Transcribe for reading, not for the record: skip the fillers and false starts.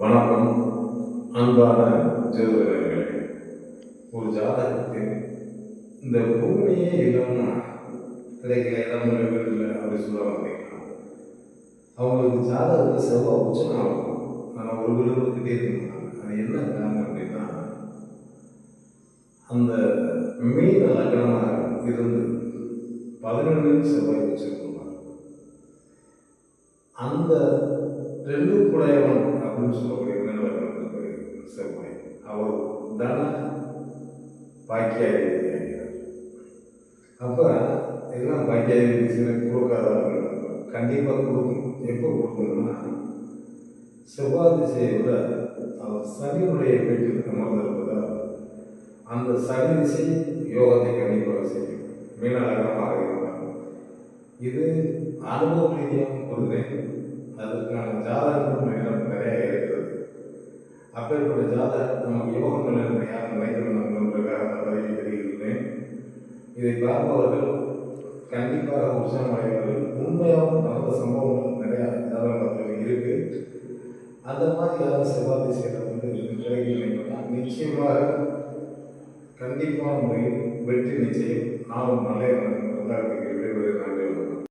வணக்கம். அன்பான ஜோதிடர்களே, ஒரு ஜாதகத்தில் இந்த பூமியே இல்லைன்னா கிடைக்கிற இடம் இல்லை அப்படி சொல்லுவாங்க பார்த்தீங்களா? அவங்களுக்கு ஜாதகத்தில் செவ்வாய் உச்சமாக இருக்கும். ஆனால் ஒரு விழுவதுக்கிட்டே இருந்தாங்க. அது என்ன காரணம் அப்படின்னா, அந்த மீன லக்னமாக இருந்து 11 செவ்வாய் வச்சிருப்பாங்க. அந்த 2 குடையவன் அப்படின்னு சொல்லக்கூடிய மீனவர்களுக்கு செவ்வாய் அவர் தன பாக்கியாதிபதியாகிறார். அப்போ எல்லாம் பாக்கியாதிபதி கொடுக்காதவர்கள் கண்டிப்பாக கொடுக்கும். எப்போ கொடுக்கணும்னா, செவ்வாய் திசையை விட அவர் சனியுடைய வீட்டில் அமர்ந்திருப்பதால் அந்த சனி திசை யோகத்தை கண்டிப்பாக செய்யும். மீனலகமாக இருந்தாலும் இது அனுபவ ரீதியாக பொருளேன். அதற்கான ஜாதகங்கள் நிறைய இருக்கிறது. அப்பேற்பட்ட ஜாதகம் நமக்கு யோகங்கள் யாரும் வைக்கணும்ன்றதுக்காக பதவி தெரிவிக்கிறேன். இதை பார்ப்பவர்கள் கண்டிப்பாக உற்சாகமடைவார்கள். உண்மையாகவும் நடந்த சம்பவங்கள் நிறைய ஜாதகத்தில் இருக்கு. அந்த மாதிரி யாரும் செவ்வாய் திசையில் கிடைக்கலைன்னா நிச்சயமாக கண்டிப்பான முறையில் வெற்றி நிச்சயம் நாளும் நல்ல விளையாட்டுக்கு விடைபெறுகிற நன்றி.